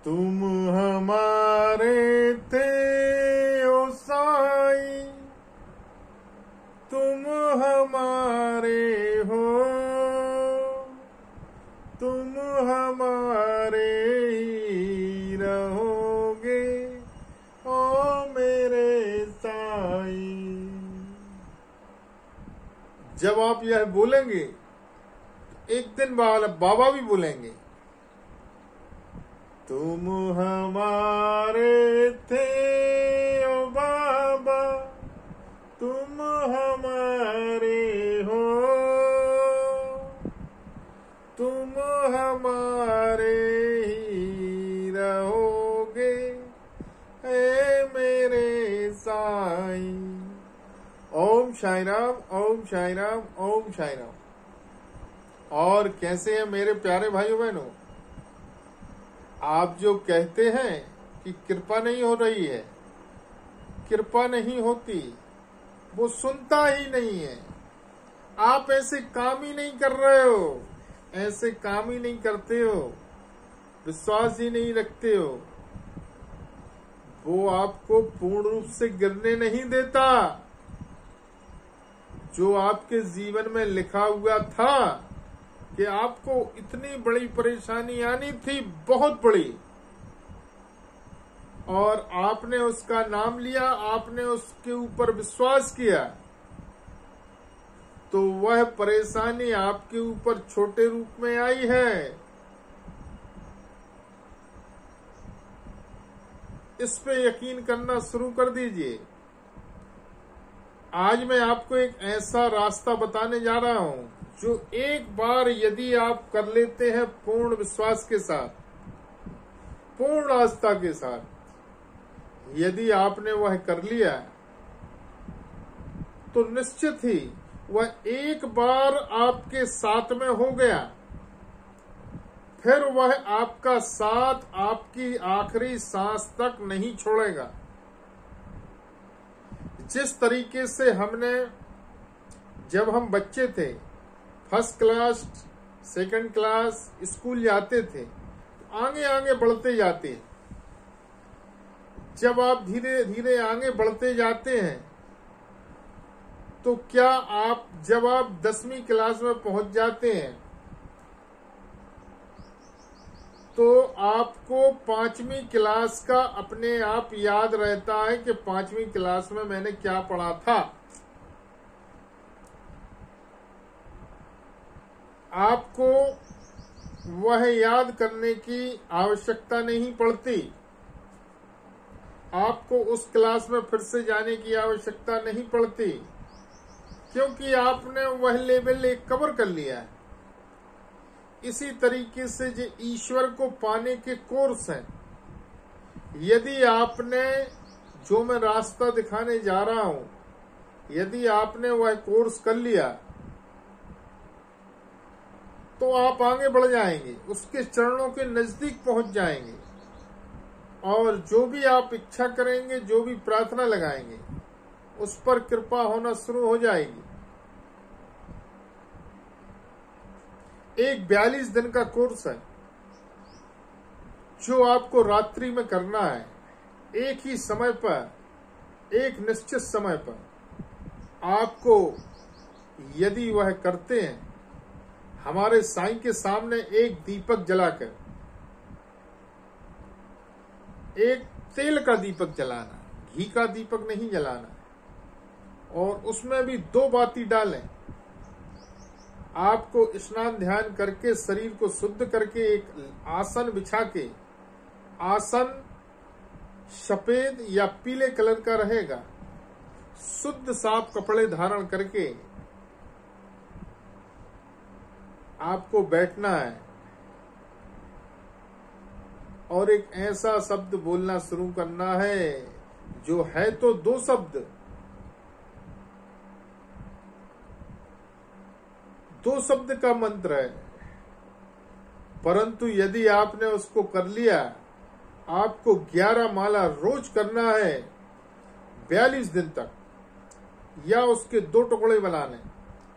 तुम हमारे थे ओ साईं, तुम हमारे हो, तुम हमारे ही रहोगे ओ मेरे साईं। जब आप यह बोलेंगे एक दिन बाबा भी बोलेंगे, तुम हमारे थे ओ बाबा, तुम हमारे हो, तुम हमारे ही रहोगे ए मेरे साईं। ओम साई राम, ओम साई राम, ओम साई राम। और कैसे हैं मेरे प्यारे भाइयों बहनों? आप जो कहते हैं कि कृपा नहीं हो रही है, कृपा नहीं होती, वो सुनता ही नहीं है। आप ऐसे काम ही नहीं कर रहे हो, ऐसे काम ही नहीं करते हो, विश्वास ही नहीं रखते हो। वो आपको पूर्ण रूप से गिरने नहीं देता। जो आपके जीवन में लिखा हुआ था कि आपको इतनी बड़ी परेशानी आनी थी, बहुत बड़ी, और आपने उसका नाम लिया, आपने उसके ऊपर विश्वास किया, तो वह परेशानी आपके ऊपर छोटे रूप में आई है। इस पे यकीन करना शुरू कर दीजिए। आज मैं आपको एक ऐसा रास्ता बताने जा रहा हूं जो एक बार यदि आप कर लेते हैं पूर्ण विश्वास के साथ, पूर्ण आस्था के साथ, यदि आपने वह कर लिया तो निश्चित ही वह एक बार आपके साथ में हो गया, फिर वह आपका साथ आपकी आखिरी सांस तक नहीं छोड़ेगा। जिस तरीके से हमने, जब हम बच्चे थे, first class second class school जाते थे, आगे आगे बढ़ते जाते। जब आप धीरे धीरे आगे बढ़ते जाते हैं तो क्या आप, जब आप 10वीं क्लास में पहुंच जाते हैं तो आपको 5वीं क्लास का अपने आप याद रहता है कि 5वीं क्लास में मैंने क्या पढ़ा था। आपको वह याद करने की आवश्यकता नहीं पड़ती। आपको उस क्लास में फिर से जाने की आवश्यकता नहीं पड़ती, क्योंकि आपने वह लेवल एक कवर कर लिया है। इसी तरीके से जो ईश्वर को पाने के कोर्स हैं, यदि आपने, जो मैं रास्ता दिखाने जा रहा हूं, यदि आपने वह कोर्स कर लिया तो आप आगे बढ़ जाएंगे, उसके चरणों के नजदीक पहुंच जाएंगे, और जो भी आप इच्छा करेंगे, जो भी प्रार्थना लगाएंगे, उस पर कृपा होना शुरू हो जाएगी। एक 42 दिन का कोर्स है जो आपको रात्रि में करना है, एक ही समय पर, एक निश्चित समय पर। आपको यदि वह करते हैं, हमारे साईं के सामने एक दीपक जलाकर, एक तेल का दीपक जलाना, घी का दीपक नहीं जलाना, और उसमें भी 2 बाती डालें। आपको स्नान ध्यान करके, शरीर को शुद्ध करके, एक आसन बिछा के, आसन सफेद या पीले कलर का रहेगा, शुद्ध साफ कपड़े धारण करके आपको बैठना है, और एक ऐसा शब्द बोलना शुरू करना है जो है तो 2 शब्द, 2 शब्द का मंत्र है, परंतु यदि आपने उसको कर लिया, आपको 11 माला रोज करना है 42 दिन तक, या उसके 2 टुकड़े बनाने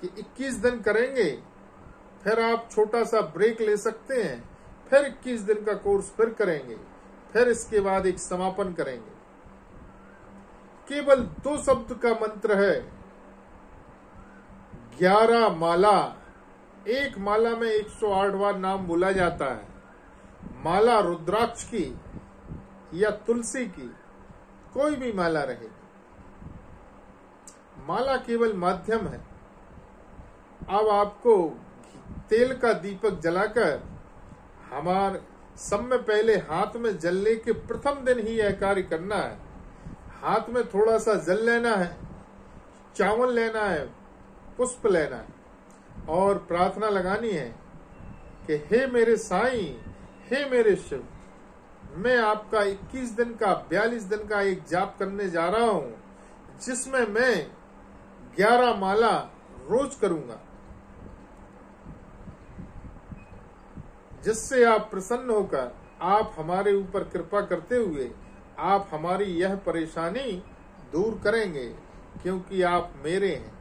कि 21 दिन करेंगे, फिर आप छोटा सा ब्रेक ले सकते हैं, फिर 21 दिन का कोर्स फिर करेंगे, फिर इसके बाद एक समापन करेंगे। केवल 2 शब्द का मंत्र है, 11 माला। एक माला में 108 बार नाम बोला जाता है। माला रुद्राक्ष की या तुलसी की, कोई भी माला रहेगी। माला केवल माध्यम है। अब आपको तेल का दीपक जलाकर हमारे सब में पहले हाथ में जलने के प्रथम दिन ही यह कार्य करना है। हाथ में थोड़ा सा जल लेना है, चावल लेना है, पुष्प लेना है और प्रार्थना लगानी है कि हे मेरे साईं, हे मेरे शिव, मैं आपका 21 दिन का 42 दिन का एक जाप करने जा रहा हूं, जिसमें मैं 11 माला रोज करूंगा, जिससे आप प्रसन्न होकर आप हमारे ऊपर कृपा करते हुए आप हमारी यह परेशानी दूर करेंगे, क्योंकि आप मेरे हैं।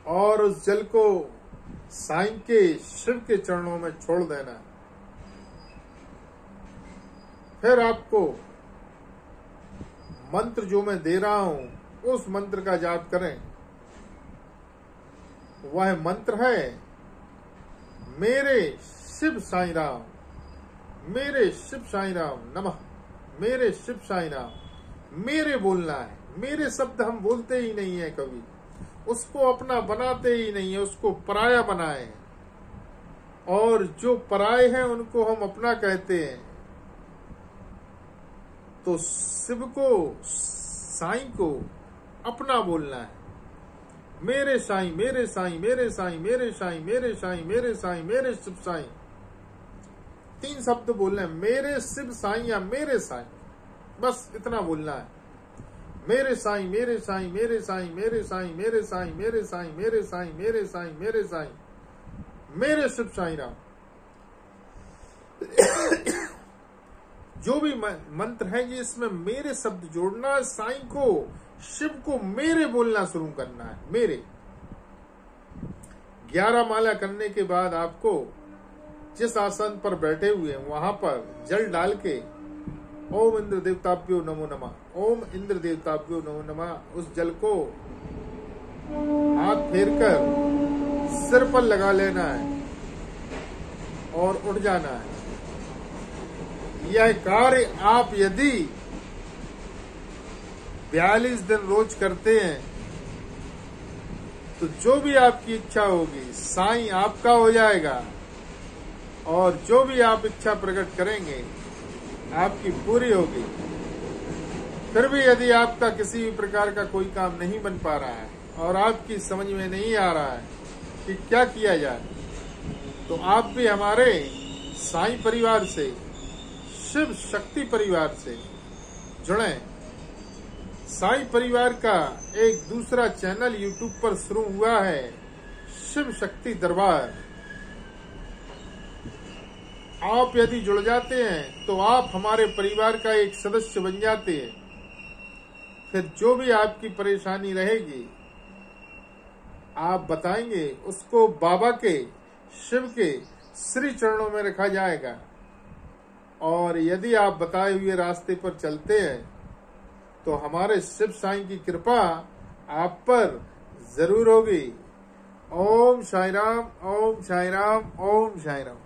और उस जल को साईं के शिव के चरणों में छोड़ देना। फिर आपको मंत्र जो मैं दे रहा हूं उस मंत्र का जाप करें। वह मंत्र है, मेरे शिव साईं राम, मेरे शिव साईं राम नमः, मेरे शिव साईं राम। मेरे बोलना है। मेरे शब्द हम बोलते ही नहीं है, कभी उसको अपना बनाते ही नहीं है, उसको पराया बनाए हैं। और जो पराये हैं उनको हम अपना कहते हैं। तो शिव को, साईं को अपना बोलना है। मेरे साईं, मेरे साईं, मेरे साईं, मेरे साईं, मेरे साईं, मेरे साईं, मेरे शिव साईं। 3 शब्द बोलना है, मेरे शिव साईं या मेरे साईं, बस इतना बोलना है। मेरे साईं, मेरे साईं, मेरे साईं, मेरे साईं, मेरे साईं, मेरे साईं, मेरे साईं, मेरे साईं, मेरे साईं, मेरे शिव साईं राम। जो भी मंत्र है ये, इसमें मेरे शब्द जोड़ना है। साईं को, शिव को मेरे बोलना शुरू करना है। मेरे 11 माला करने के बाद आपको जिस आसन पर बैठे हुए हैं वहां पर जल डाल के ओम इंद्र देवताभ्यो नमो नमः, ओम इंद्र देवताभ्यो नमो नमः, उस जल को हाथ फेर कर सिर पर लगा लेना है और उठ जाना है। यह कार्य आप यदि 42 दिन रोज करते हैं तो जो भी आपकी इच्छा होगी साईं आपका हो जाएगा, और जो भी आप इच्छा प्रकट करेंगे आपकी पूरी होगी। फिर भी यदि आपका किसी भी प्रकार का कोई काम नहीं बन पा रहा है और आपकी समझ में नहीं आ रहा है कि क्या किया जाए, तो आप भी हमारे साईं परिवार से, शिव शक्ति परिवार से जुड़ें। साईं परिवार का एक दूसरा चैनल यूट्यूब पर शुरू हुआ है, शिव शक्ति दरबार। आप यदि जुड़ जाते हैं तो आप हमारे परिवार का एक सदस्य बन जाते हैं। फिर जो भी आपकी परेशानी रहेगी आप बताएंगे, उसको बाबा के, शिव के श्री चरणों में रखा जाएगा। और यदि आप बताए हुए रास्ते पर चलते हैं तो हमारे शिव साईं की कृपा आप पर जरूर होगी। ओम साईं राम, ओम साईं राम, ओम साईं राम।